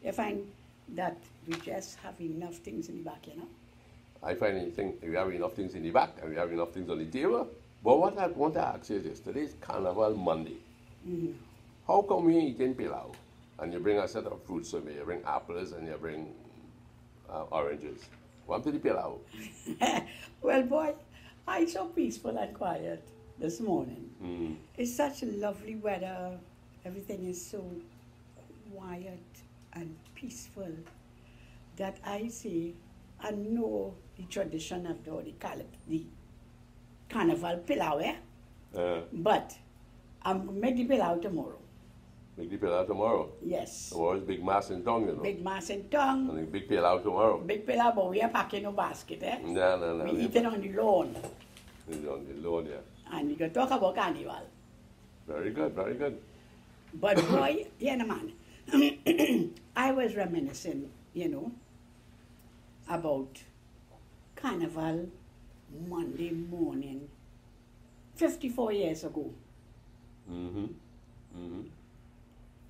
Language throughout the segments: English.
You find that we just have enough things in the back, you know. I find anything, we have enough things in the back and we have enough things on the table. But what I want to ask you is this, today's Carnival Monday. Mm-hmm. How come you eating pilau and you bring a set of fruits with me? You bring apples and you bring oranges. What to the pilau? Well, boy, I so peaceful and quiet this morning. Mm. It's such lovely weather. Everything is so quiet and peaceful that I see and know the tradition of the carnival pilau, but I'm going to make the pilau tomorrow. Make the pilau tomorrow? Yes. Tomorrow's big mass in tongue, you know. Big mass in tongue. And the big pilau tomorrow. Big pilau, but we are packing no basket, eh? No. We eat it on the lawn. It's on the lawn, yeah. And we can talk about carnival. Very good, very good. But boy, yeah, no, man. I was reminiscing, you know, about Carnival Monday morning, 54 years ago. Mm-hmm. Mm-hmm.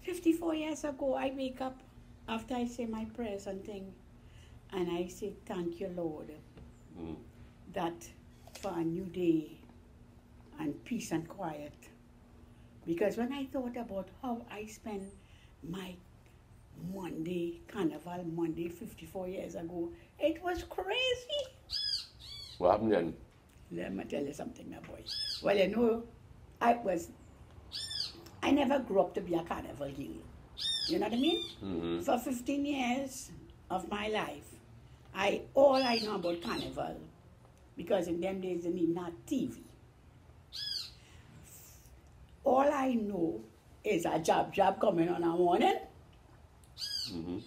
54 years ago, I wake up after I say my prayers and thing, and I say, thank you, Lord, that for a new day and peace and quiet. Because when I thought about how I spent my Carnival Monday 54 years ago, it was crazy. What happened then? Let me tell you something, my boy. Well, you know, I never grew up to be a carnival girl. You know what I mean? Mm-hmm. For 15 years of my life, all I know about carnival, because in them days they need not TV. All I know is a job coming on a morning. Mm-hmm.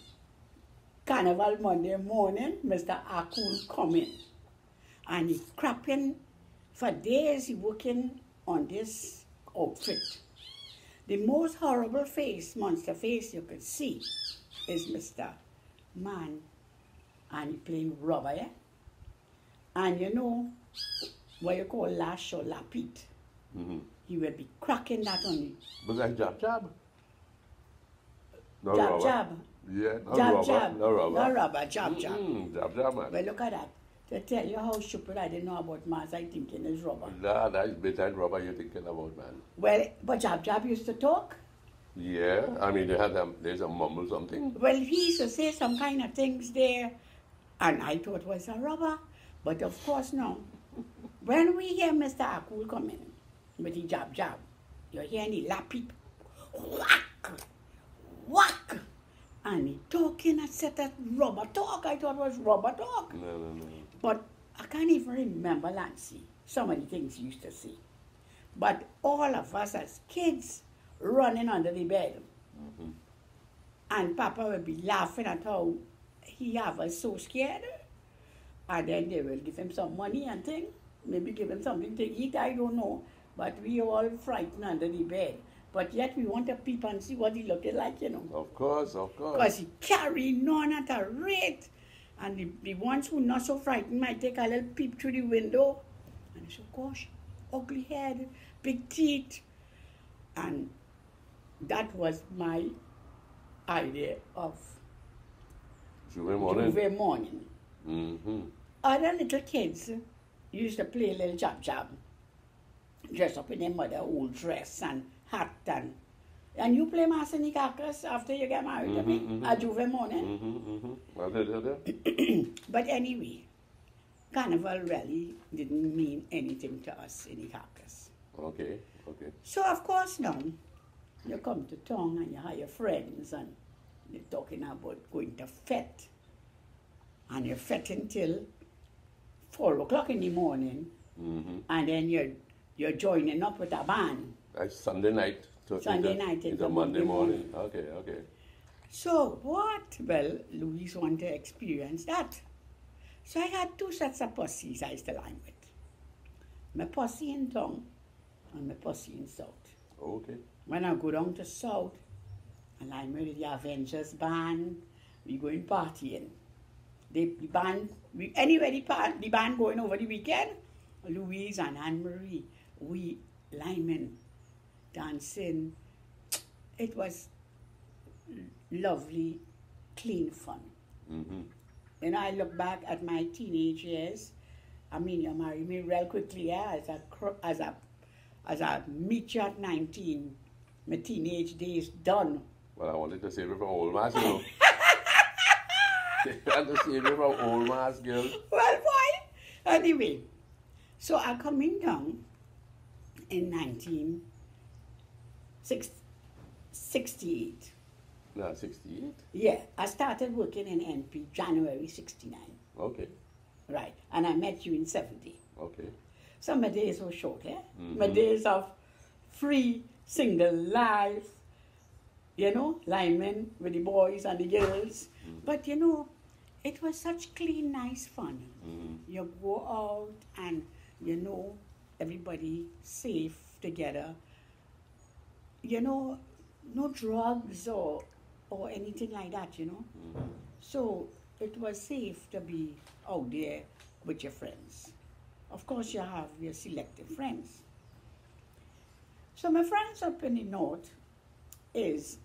Carnival Monday morning, Mr. Akul coming. And he's crapping for days, he working on this outfit. The most horrible face, monster face you could see is Mr. Man. And he playing rubber, yeah? And you know what you call lash or lapit. Mm-hmm. He will be cracking that on you. But that's jab. No Jab, rubber. jab. Yeah, no Jab, rubber. jab. No rubber. No rubber, jab, jab. Jab, man. Well, look at that. To tell you how stupid I didn't know about Mars, I thinking is rubber. Nah, that's bedtime rubber you're thinking about, man. Well, but Jab used to talk. Yeah, I mean, there's a mumble something. Well, he used to say some kind of things there, and I thought it was a rubber, but of course no. When we hear Mr. Akul coming with the jab, you're hearing the lapid, whack, and he talking, I said that rubber talk, I thought it was rubber talk. No. But I can't even remember, Lancy, so many things he used to say. But all of us as kids running under the bed. Mm-hmm. And Papa would be laughing at how he have us so scared. And then they will give him some money and thing. Maybe give him something to eat, I don't know. But we all frightened under the bed. But yet we want to peep and see what he looking like, you know. Of course. Because he carrying on at a rate. And the ones who not so frightened might take a little peep through the window. And they say, gosh, ugly head, big teeth. And that was my idea of Juve morning. Mm-hmm. Other little kids used to play a little jab, dress up in their mother old dress and hat and you play Masanikakas after you get married, at Juve morning. I did. But anyway, Carnival really didn't mean anything to us in Ikakas. Okay. So of course now, you come to town and you have your friends and you're talking about going to fete. And you're fetting till 4 o'clock in the morning. Mm-hmm. And then you're joining up with a band. That's Sunday night. Into Monday morning. Okay. So what? Well, Louise wanted to experience that. So I had 2 sets of pussies I used to line with. My pussy in town and my pussy in south. Okay. When I go down to south, and I'm with the Avengers band, we going partying. The band going over the weekend, Louise and Anne-Marie, we linemen dancing. It was lovely clean fun. Mm-hmm. You know, I look back at my teenage years. I mean, you married me real quickly, yeah, as a meet you at 19. My teenage days done. Well, I wanted to save you from old mass, you know. I had to save you from old mass, girl. Well, boy. Anyway, so I coming down in 1968. No, 68? Yeah, I started working in NP January 69. Okay. Right, and I met you in 70. Okay. So my days were short, eh? Mm-hmm. My days of free, single life, you know, linemen with the boys and the girls. Mm-hmm. But, you know, it was such clean, nice fun. Mm-hmm. You go out and, you know, everybody safe together. You know, no drugs or anything like that, you know. Mm-hmm. So it was safe to be out there with your friends. Of course, you have your selective friends. So my friends up in the north is,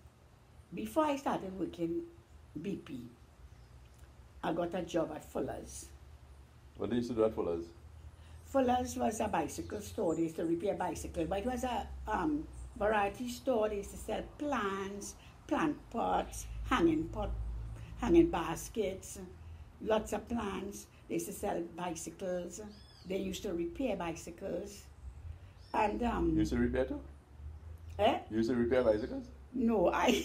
before I started working BP, I got a job at Fuller's. What did you used to do at Fuller's? Fuller's was a bicycle store. They used to repair bicycles, but it was a variety store. They used to sell plants, plant pots, hanging baskets, lots of plants. They used to sell bicycles. They used to repair bicycles. And You used to repair too? eh? You used to repair bicycles? No, I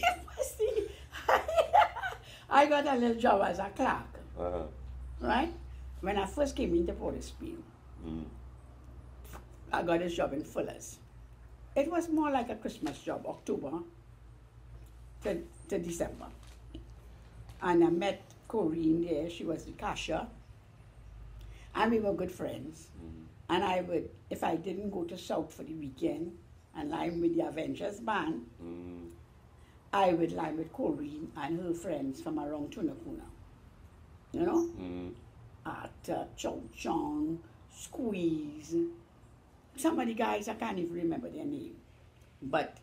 I got a little job as a clerk, Uh-huh. right? When I first came into Portisfield, I got a job in Fuller's. It was more like a Christmas job, October to December. And I met Corinne there. She was the cashier. And we were good friends. And I would, if I didn't go to South for the weekend and line with the Avengers band, I would line with Corinne and her friends from around Tunakuna. You know? At Chow Chong, Squeeze. Some of the guys, I can't even remember their name. But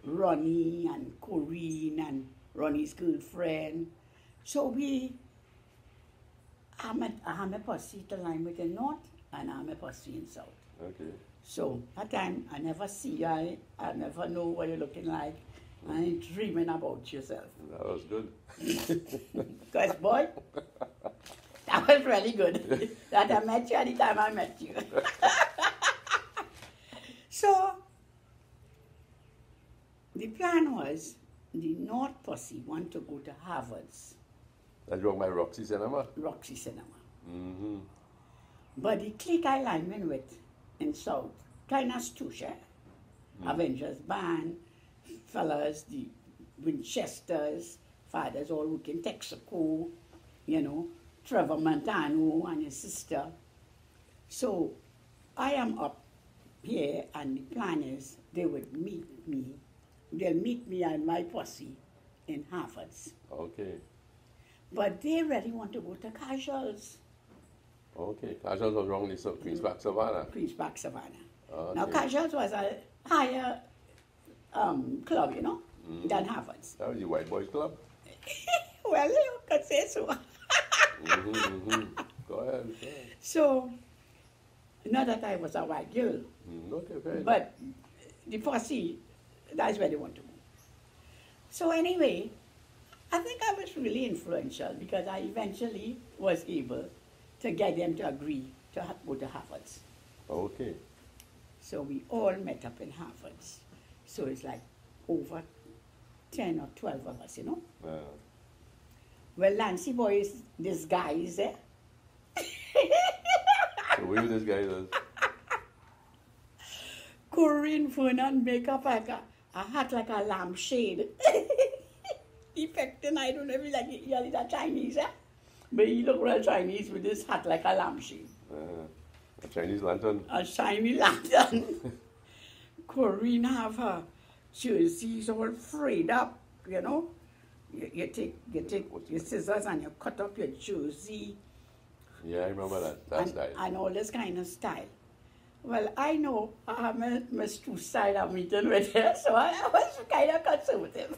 Ronnie and Corinne and Ronnie's girlfriend. So I'm a posse to line with the north and I'm a posse in south. Okay. So that time I never see you, I never know what you're looking like. I ain't dreaming about yourself. That was good. Because boy, that was really good. That I met you at the time I met you. So the plan was the North Posse want to go to Harvard's That's wrong by Roxy Cinema. Roxy Cinema. Mm-hmm. But the clique I lineman with in South, kind of stoosh, eh? Avengers band, fellas, the Winchesters, fathers all working Texaco, you know, Trevor Montano and his sister. So I am up here and the plan is they would meet me. They'll meet me and my posse in Harvard's. Okay. But they really want to go to Casuals. Okay. Casuals was wrong this Queen's Park Savannah. Queen's Park Savannah. Okay. Now Casuals was a higher club, you know, than Harvard's. That was the White Boys Club? Well, you could say so. Go ahead. So, not that I was a white girl, Okay, fair. but the posse, that's where they want to go. So anyway, I think I was really influential because I eventually was able to get them to agree to go to Harvard's. Okay. So we all met up in Harvard's. So it's like over 10 or 12 of us, you know. Well, Nancy boy is this guy is there. So where this guy is? Corinne Vernon makeup like a hat like a lampshade. Effecting, I don't know if he's like he's a Chinese, eh? But he look real Chinese with this hat like a lampshade. A Chinese lantern. A shiny lantern. Corinne have her jerseys all frayed up, you know. You take your scissors and you cut up your jersey. Yeah, I remember that style. And all this kind of style. Well, I know I have my true style I'm meeting with her, so I was kind of conservative.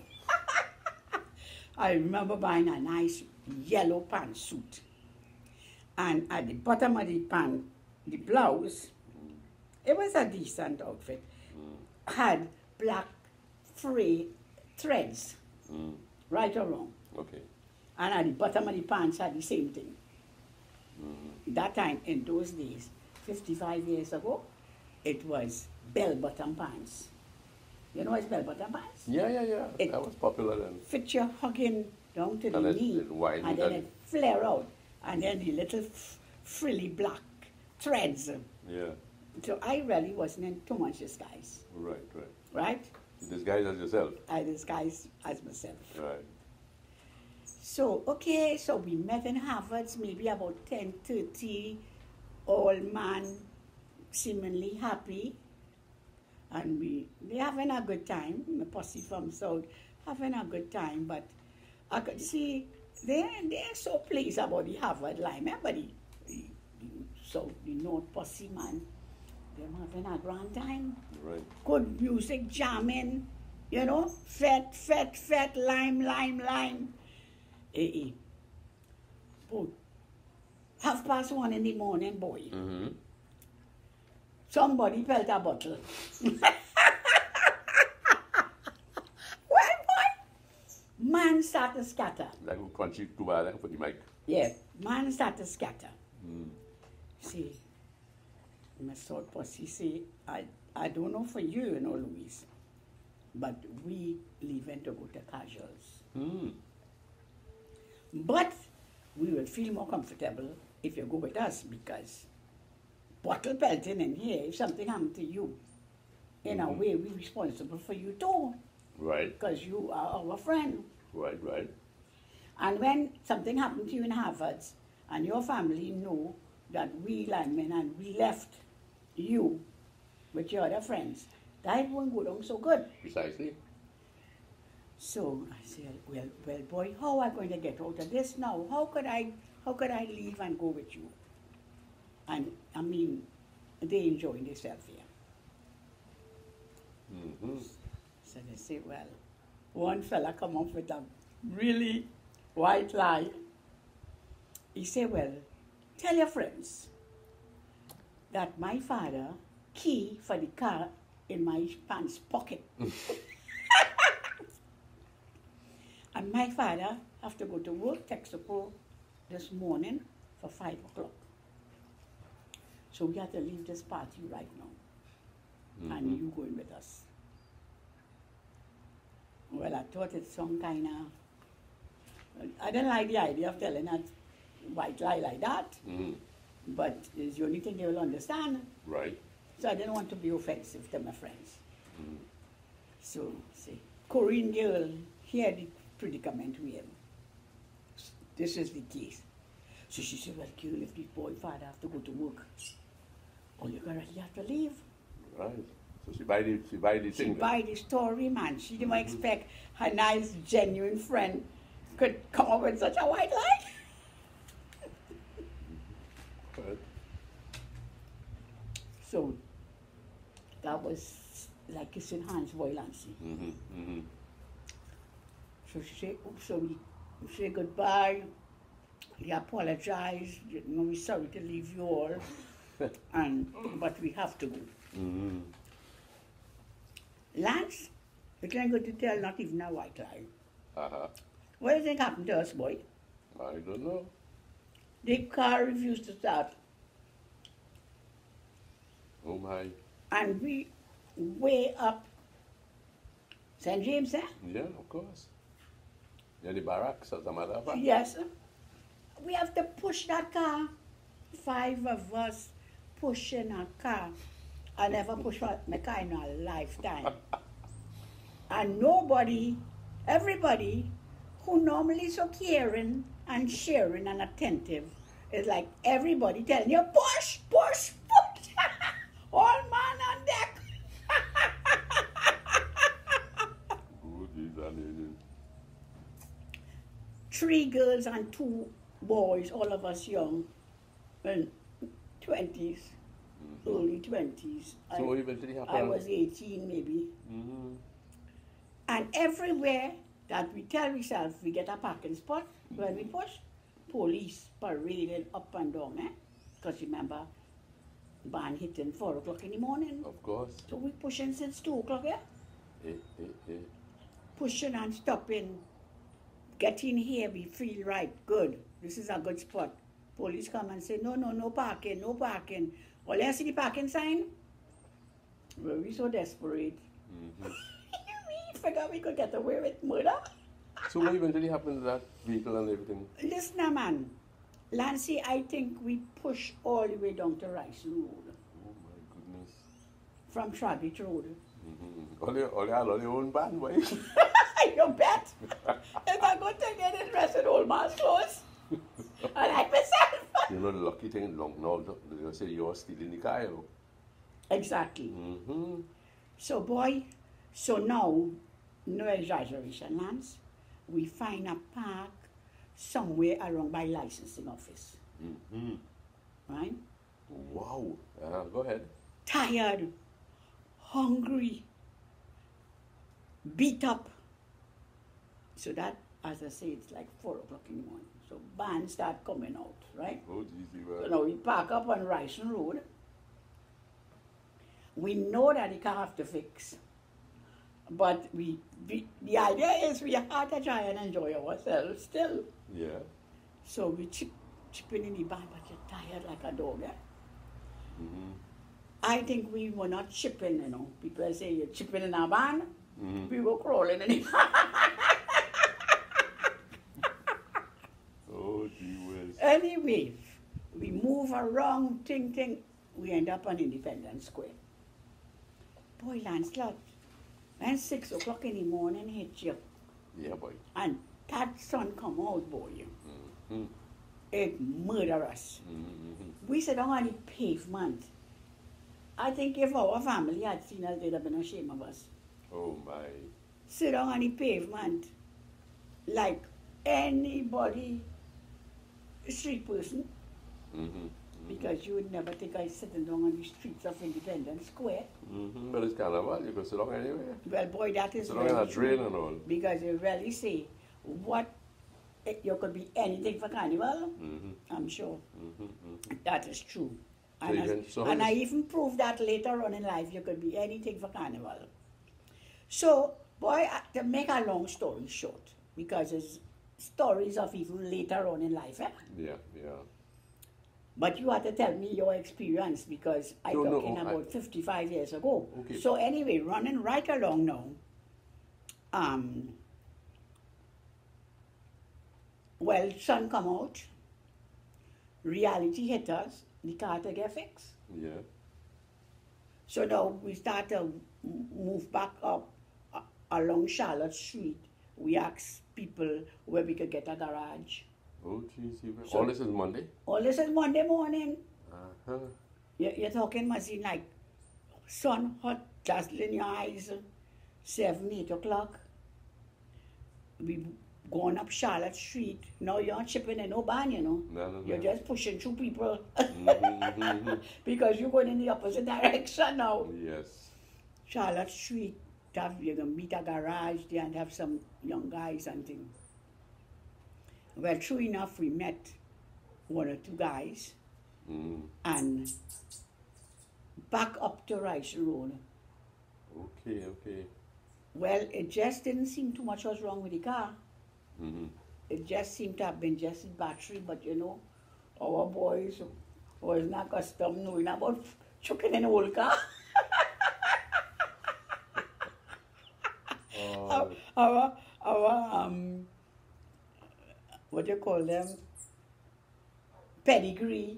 I remember buying a nice yellow pantsuit. And at the bottom of the pant, the blouse, it was a decent outfit, had black fray threads, right or wrong. Okay. And at the bottom of the pants had the same thing. That time, in those days, 55 years ago, it was bell-bottom pants. You know what's bell-bottom pants? Yeah. That was popular then. Fit your hugging down to the And knee, it widen and then and- it flare out, and then the little frilly black threads. Yeah. So I really wasn't in too much disguise, Right. right? You disguise as yourself. I disguised as myself. Right. So, okay, so we met in Harvard's maybe about 10:30, all man seemingly happy. And they having a good time, the posse from South, having a good time, but I could see they're so pleased about the Harvard line. Remember the North posse man, them having a grand time. Right. Good music jamming, you know, fat, lime. Boy, 1:30 in the morning, boy. Mm-hmm. Somebody felt a bottle. Well, boy, man start to scatter. Like a crunchy too bad for the mic. Yeah, man start to scatter. See, my sort posse say, I don't know for you, Louise, but we leaving to go to casuals. But we will feel more comfortable if you go with us, because bottle pelting in here, if something happened to you, in a way we're responsible for you too, Right. because you are our friend. Right. And when something happened to you in Harvard's, and your family know that we linemen and we left you with your other friends, that won't go down so good. Precisely. So I said, well, boy, how am I going to get out of this now? How could I leave and go with you? And I mean, they enjoying themselves here. So they say, well, one fella come up with a really white lie. He said, well, tell your friends that my father key for the car in my pants pocket. And my father have to go to work, Texaco, this morning for 5 o'clock. So we have to leave this party right now. And you going with us. Well, I thought it's some kind of, I didn't like the idea of telling a white lie like that, but it's the only thing they will understand. Right. So I didn't want to be offensive to my friends. So, see, Korean girl, here the predicament we have. This is the case. So she said, well, girl, if the boy father have to go to work, all you already have to leave. Right. So she buy the She thing. buy the story, man. She didn't expect her nice, genuine friend could come up with such a white lie. Right. So that was like kissing hands, violence. So she said, oops, so we say goodbye. We apologize. We're sorry to leave you all. But we have to go. Lance, we can't go to tell not even a white lie. What do you think happened to us, boy? I don't know. The car refused to start. Oh my. And we way up St. James, eh? Yeah, of course. Yeah, the barracks, as a matter of fact. Yes. We have to push that car. 5 of us pushing a car. I never pushed my car in a lifetime. And nobody, everybody who normally is so caring and sharing and attentive is like everybody telling you, push. All man on deck. Good, these are the- 3 girls and 2 boys, all of us young, well, 20s, early 20s. So what eventually happened? I was 18 maybe. Mm-hmm. And everywhere that we tell ourselves we get a parking spot when we push. Police parading up and down, eh? Because remember, ban hitting 4 o'clock in the morning. Of course. So we pushing since 2 o'clock, yeah? Eh. Pushing and stopping. Getting here, we feel right, good. This is a good spot. Police come and say, no parking, no parking. Well, you see the parking sign? Well, we so desperate. Mm-hmm. We figured we could get away with murder. So what eventually happened to that vehicle and everything? Listen, man. Lancy, I think we push all the way down to Rice Road. Oh my goodness. From Traggett Road. Mm-hmm. All you had on your own van, boy. You bet. If I go to get it dressed old man's clothes, I like myself. You know the lucky thing, now they say you're stealing the car, you know. Exactly. Mm-hmm. So, boy, so now, no exaggeration, Lance. We find a park somewhere around by licensing office. Mm-hmm. Right? Wow. Go ahead. Tired, hungry, beat up. So that, as I say, it's like 4 o'clock in the morning. So bands start coming out, right? Oh, geez, So now we park up on Rice Road. We know that the car have to fix. But the idea is we have to try and enjoy ourselves still. Yeah. So we chipping in the van, but you're tired like a dog, yeah? Mm-hmm. I think we were not chipping, you know. People say you're chipping in a van. Mm-hmm. We were crawling in the van. Oh, gee whiz. Anyway, we move around, ting, we end up on Independence Square. Boy, Lancelot, when 6 o'clock in the morning hit you, Yeah, boy. and that sun come out, boy, Mm-hmm. it murder us. Mm-hmm. We sit down on the pavement. I think if our family had seen us, they'd have been ashamed of us. Oh, my. Sit down on the pavement like anybody, street person, Mm-hmm. because you would never think I sitting down on the streets of Independence Square. Mm-hmm. But it's carnival, you can sit down anywhere. Well, boy, that is Sit down in a very drain true. and all. Because you really say, you could be anything for carnival, Mm-hmm. I'm sure. Mm-hmm. Mm-hmm. That is true. So And, you can- so and how I is- even proved that later on in life, you could be anything for carnival. So, boy, to make a long story short, because it's stories of even later on in life, eh? Yeah. But you have to tell me your experience because I'm No, talking I- about 55 years ago. Okay. So anyway, running right along now, well, sun come out, reality hit us, the car to get fixed. Yeah. So now we start to move back up along Charlotte Street. We asked people where we could get a garage. Oh, geez. So- All this is Monday? All this is Monday morning. Uh-huh. You're talking machine like sun hot, dazzling your eyes, 7, 8 o'clock. We going up Charlotte Street. Now you're not chipping in no van, you know. No. You're just pushing through people Mm-hmm. because you're going in the opposite direction now. Yes. Charlotte Street, you're going to meet a garage there and have some young guys and things. Well, true enough, we met 1 or 2 guys Mm. and back up to Rice Road. Okay. Well, it just didn't seem too much was wrong with the car. Mm-hmm. It just seemed to have been just the battery, but you know, our boys was not accustomed knowing about chucking in an old car. Our what do you call them? Pedigree.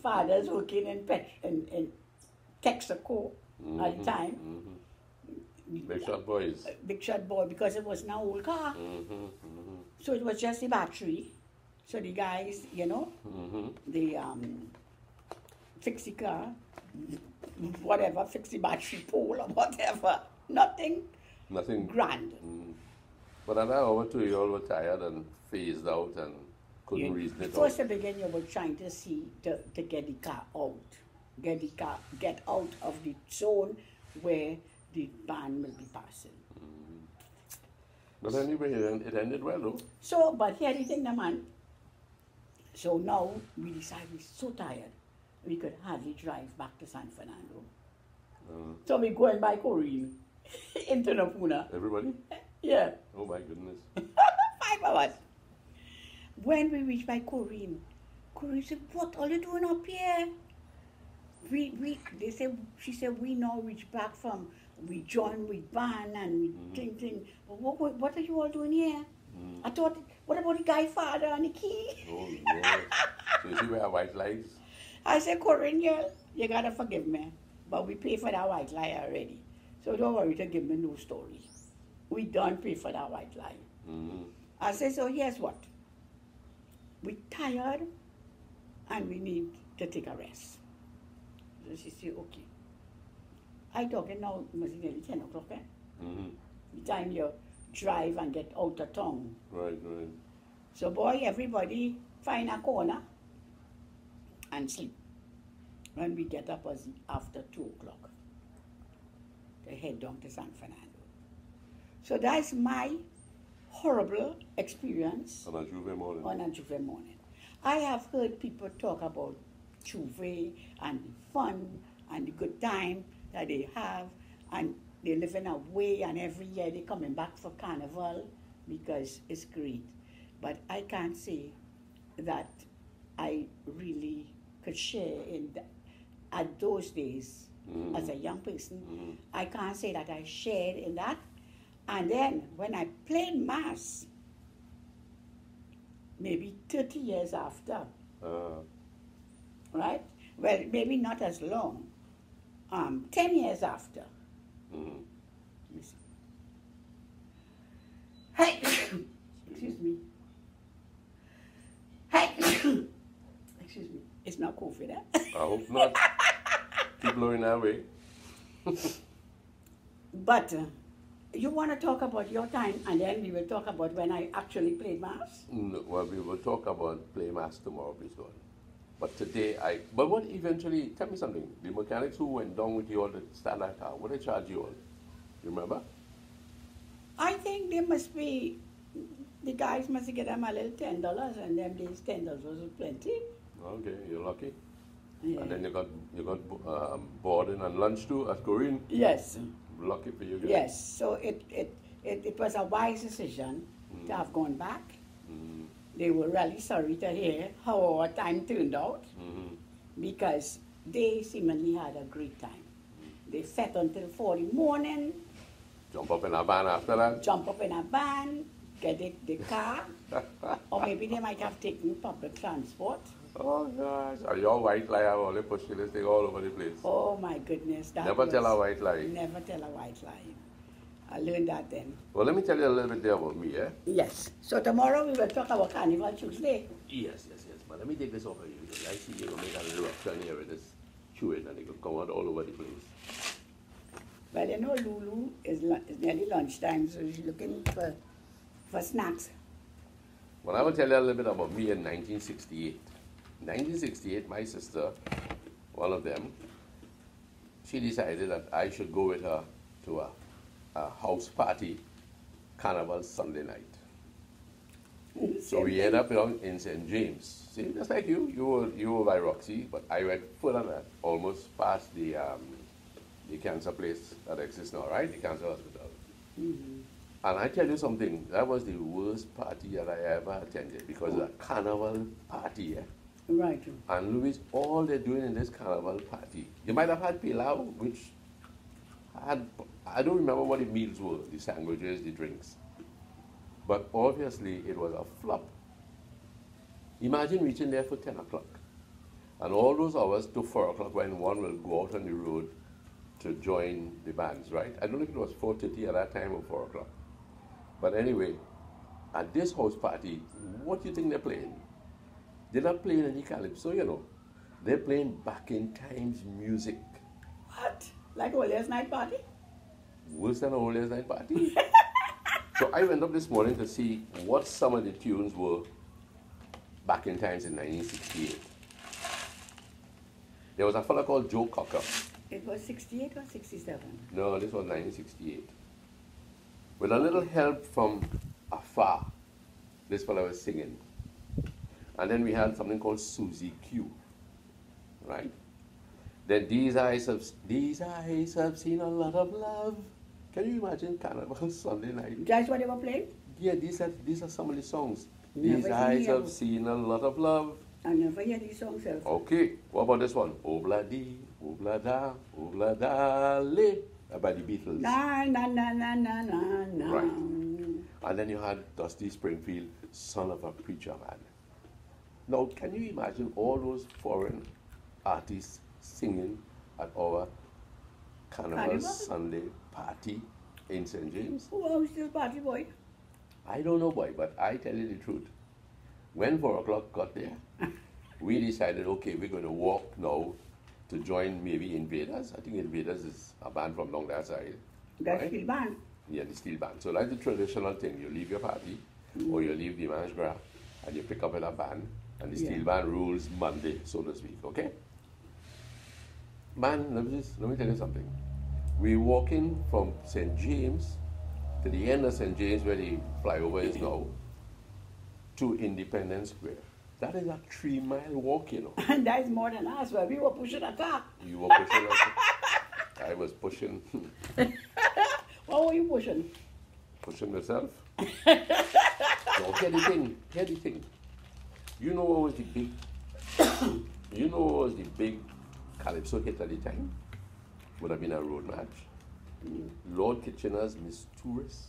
Fathers working in Texaco at the time. Mm-hmm. Big shot boys. Big shot boy, because it was an old car. Mm-hmm. So it was just the battery. So the guys, you know, Mm-hmm. they fix the car, whatever, fix the battery pole or whatever. Nothing Nothing. grand. But at that hour too, you all were tired and phased out and couldn't reason it First out. to begin, you were trying to see to get the car out. Get out of the zone where the van will be passing. But anyway, it ended well, though. So, but here the thing, the man. So now we decided we're so tired, we could hardly drive back to San Fernando. So we go and buy Korean into Napuna. Everybody? Yeah. Oh my goodness. 5 hours. When we reach by Corinne said, "What are you doing up here?" She said, "We now reach back from, we join with band and we thing. What are you all doing here?" I thought, what about the guy father and the key? Oh, Lord. So you see we have white lights? I said, "Corinne, you gotta forgive me, but we pay for that white lie already. So don't worry to give me no story. We done pay for that white lie." I said, "So here's what. We tired and we need to take a rest." So she said, "Okay." I talking now, must be nearly 10 o'clock, eh? The time you drive and get out of town. Right. So boy, everybody find a corner and sleep. When we get up was after 2 o'clock to head down to San Fernando. So that's my horrible experience On a Juve morning. on a Juve morning. I have heard people talk about Juve and the fun and the good time that they have, and they're living away, and every year they're coming back for carnival because it's great. But I can't say that I really could share at those days as a young person. I can't say that I shared in that. And then when I played mass, maybe 30 years after, right? Well, maybe not as long. 10 years after. Let me see. Hey, excuse me. Hey, excuse me. It's not COVID, eh? I hope not. Keep blowing that way. But you want to talk about your time, and then we will talk about when I actually played mass? No, well, we will talk about play mass tomorrow, please God. But today, but what eventually, tell me something, the mechanics who went down with you all to stand that car, what they charge you all? You remember? I think they must be, the guys must get them a little $10, and them days $10 was plenty. Okay, you're lucky. Yeah. And then you got boarding and lunch too at Corinne. Yes. Lucky for you guys. Yes. So it was a wise decision to have gone back. They were really sorry to hear how our time turned out, because they seemingly had a great time. They fed until 4 in the morning. Jump up in a van after that. Jump up in a van, get the car, or maybe they might have taken public transport. Oh gosh, are your white lie have all the push this thing all over the place? Oh my goodness. Never tell a white lie. Never tell a white lie. I learned that then. Well, let me tell you a little bit there about me, eh? Yes. So tomorrow we will talk about Carnival Tuesday. Yes. But let me take this off of you because I see you're going to make an eruption here with this chewing and it will come out all over the place. Well, you know, Lulu is nearly lunchtime, so she's looking for snacks. Well, I will tell you a little bit about me in 1968. In 1968, my sister, one of them, she decided that I should go with her to a house party, carnival Sunday night. So we ended up in St. James. See, just like you were by Roxy, but I went further than that, almost past the cancer place that exists now, right? The cancer hospital. And I tell you something, that was the worst party that I ever attended because it's a carnival party, eh? Right. And Louis, all they're doing in this carnival party, you might have had pilau, which I don't remember what the meals were, the sandwiches, the drinks. But obviously it was a flop. Imagine reaching there for 10 o'clock. And all those hours to 4 o'clock when one will go out on the road to join the bands, right? I don't know if it was 4:30 at that time or 4 o'clock. But anyway, at this house party, what do you think they're playing? They're not playing any calypso, you know. They're playing back in times music. What? Like a last night party? Worse than a whole night party. So I went up this morning to see what some of the tunes were back in times in 1968. There was a fellow called Joe Cocker. It was 68 or 67? No, this was 1968. With a little help from afar, this fellow was singing. And then we had something called Susie Q, right? Then these eyes have seen a lot of love. Can you imagine Carnival Sunday night? That's what they were playing? Yeah, these are some of the songs. Never These eyes hear. have seen a lot of love. I never hear these songs. Self. Okay, what about this one? Obladi, oblada, obladale, by the Beatles. Na na na na na na na. Right. And then you had Dusty Springfield, Son of a Preacher Man. Now, can you imagine all those foreign artists singing at our Carnival Sunday party in St. James? Who was this party boy? I don't know, boy, but I tell you the truth. When 4 o'clock got there, we decided, okay, we're going to walk now to join maybe Invaders. I think Invaders is a band from down that side. That's right? still band. Yeah, the steel band. So that's the traditional thing. You leave your party, or you leave the Manche Gras, and you pick up with a band, and the steel band rules Monday, so to speak, okay? Man, let me tell you something. We're walking from St. James to the end of St. James, where the flyover is now, to Independence Square. That is a 3-mile walk, you know. And that's more than us, but we were pushing a car. You were pushing us. I was pushing. What were you pushing? Pushing myself. No, hear the thing. You know what was the big, you know what was the big calypso hit at the time? Would have been a road match. Lord Kitchener's Miss Tourist.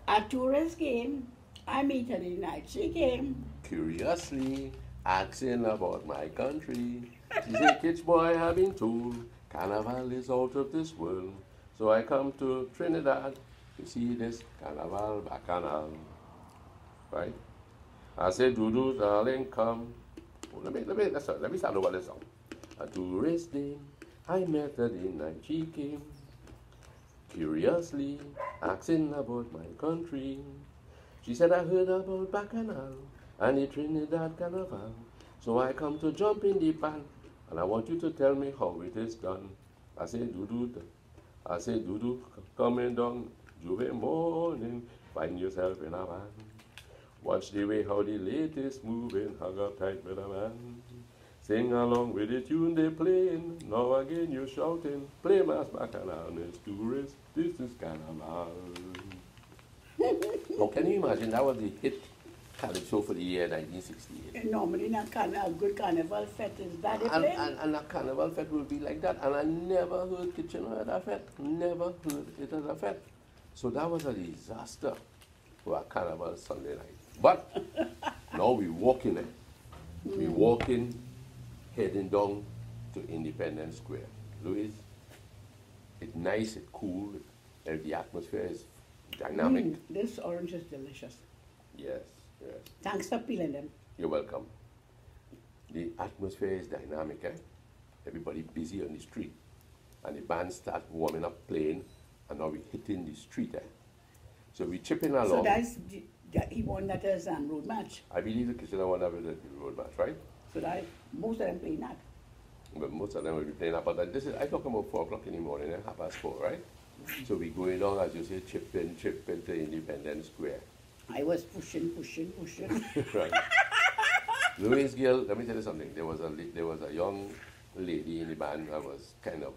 A tourist came. I meet her the night she came. Curiously asking about my country. She said, Kitch boy, I've been told Carnival is out of this world. So I come to Trinidad to see this Carnival Bacchanal. Right? I said, Dudu, darling, come. Oh, let me start over this song. A tourist dame, I met her the night she came. Curiously asking about my country. She said, I heard about Bacchanal and the Trinidad Carnival. So I come to jump in the band, and I want you to tell me how it is done. I say, Dudu, coming down Juve morning, find yourself in a van. Watch the way how the latest moving, hug up tight with a man. Sing along with the tune they playing, now again you're shouting, play Mass Bacchanal, Miss Tourist, this is Carnival. Now, can you imagine that was the hit calypso for the year 1968? Normally, not a good carnival fete is that they play. And a carnival fete will be like that. And I never heard Kitchener at a fete. Never heard it as a fete. So that was a disaster for a carnival Sunday night. But now we walk in it. We walk in, heading down to Independence Square. Louis, it's nice, it's cool, the atmosphere is dynamic. This orange is delicious. Yes, yes. Thanks for peeling them. You're welcome. The atmosphere is dynamic, eh? Everybody busy on the street. And the band start warming up playing, and now we're hitting the street, eh? So we're chipping along. So that's he won that as a road match. I believe the Kitchener won that with the road match, right? So that most of them playing that. But most of them will be playing that. But this is, I talk about 4 o'clock in the morning, and 4:30, right? So we're going down, as you say, chipping to Independence Square. I was pushing. Right. Louis Gill, let me tell you something. There was a young lady in the band that was kind of,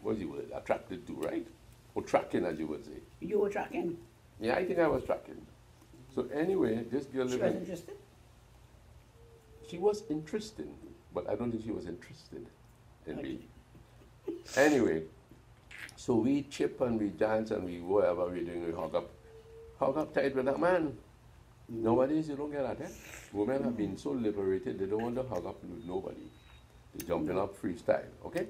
what's the word, attracted to, right? Or tracking, as you would say. You were tracking? Yeah, I think I was tracking. So anyway, this girl... She was interested? She was interested, but I don't think she was interested in me. Anyway, so we chip and we dance and we whatever we're doing, we hug up tight with that man. Nowadays you don't get that, eh? Women have been so liberated, they don't want to hug up with nobody. They're jumping up freestyle, okay?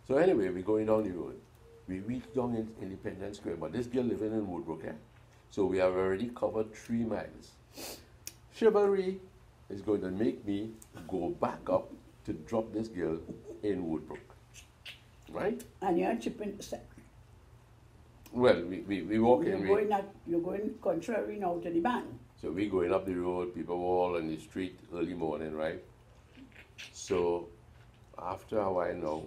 So anyway, we're going down the road. We reach down in Independence Square, but this girl living in Woodbrook, eh? So we have already covered 3 miles. Chivalry is going to make me go back up to drop this girl in Woodbrook, right? And you're chipping. Well, we walk in. You're going contrary now to the band. So we're going up the road, people all on the street early morning, right? So after a while now,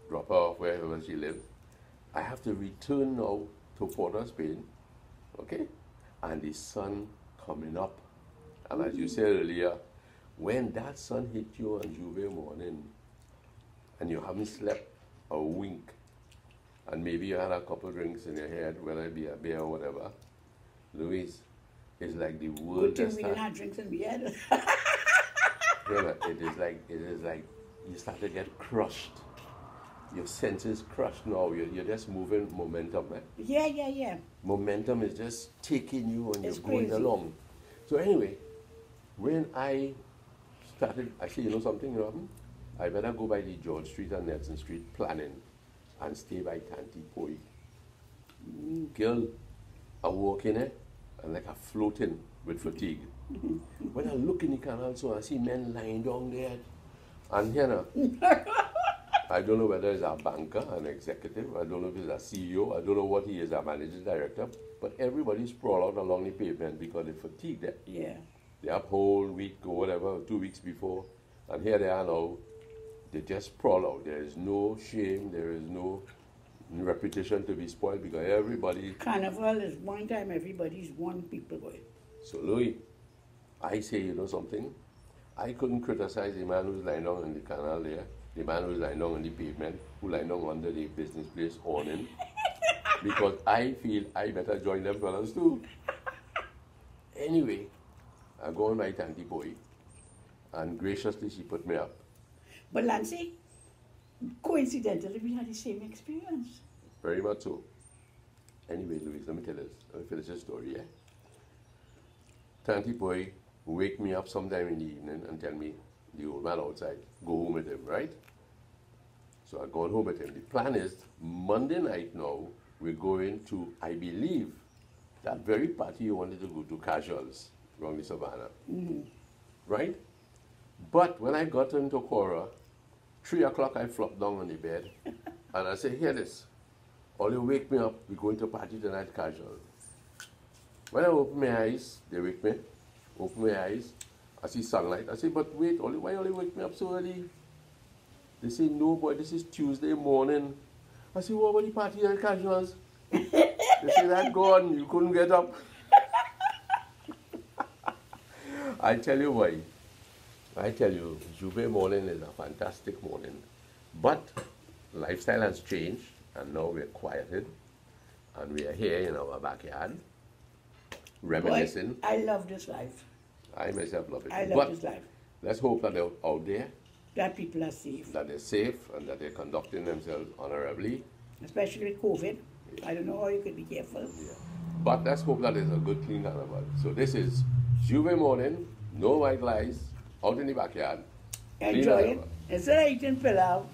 drop her off wherever she lives, I have to return now to Port of Spain, okay? And the sun coming up. And as you said earlier, when that sun hit you on Juve morning and you haven't slept a wink, and maybe you had a couple drinks in your head, whether it be a beer or whatever, Louise, it's like the world Good thing we didn't have drinks in the head. it is like you start to get crushed. Your senses crushed now. You're just moving momentum, man. Yeah. Momentum is just taking you and It's you're going crazy. along. So anyway, when I started, I said, you know something, you know, I better go by the George Street and Nelson Street planning and stay by Tanti Poi. Girl, I walk in it and like I'm floating with fatigue. When I look in the canal, so I see men lying down there. And here now, I don't know whether it's a banker, an executive, I don't know if it's a CEO, I don't know what he is, a managing director, but everybody sprawl out along the pavement because they fatigued them. Yeah. They have whole week or whatever, 2 weeks before, and here they are now, they just sprawl out. There is no shame, there is no reputation to be spoiled because everybody... Carnival is one time everybody's one people going. So Louis, I say, you know something? I couldn't criticize the man who's lying down in the canal there, the man who's lying down on the pavement, who lying down under the business place awning, because I feel I better join them fellas too. Anyway, I go on my Tanti Boy, and graciously she put me up. But Lancy, coincidentally, we had the same experience. Very much so. Anyway, Louise, let me tell you this. Let me finish this story, yeah? Tanti Boy wake me up sometime in the evening and tell me the old man outside, go home with him, right? So I gone home with him. The plan is Monday night now, we're going to, I believe, that very party you wanted to go to, Casuals, around the Savannah. Right? But when I got into Cora, 3 o'clock I flopped down on the bed and I said, hear this, all you wake me up, we're going to party tonight, Casual. When I open my eyes, they wake me, open my eyes, I see sunlight. I say, but wait, why only wake me up so early? They say, no, boy, this is Tuesday morning. I say, what about the party at Casuals? They say, that gone, you couldn't get up. I tell you why. I tell you, Juve morning is a fantastic morning. But lifestyle has changed, and now we're quieted, and we are here in our backyard, reminiscing. Boy, I love this life. I myself love it. I love but this life. let's hope that they're out there, That people are safe. that they're safe, and that they're conducting themselves honorably. Especially with COVID. I don't know how you could be careful. Yeah. But let's hope that it's a good, clean carnival. So this is Juve morning, no white lies, out in the backyard. Enjoy it. Instead of eating pilau,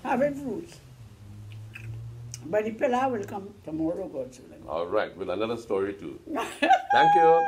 having fruits. But the pilau will come tomorrow, God willing. All right, with another story too. Thank you.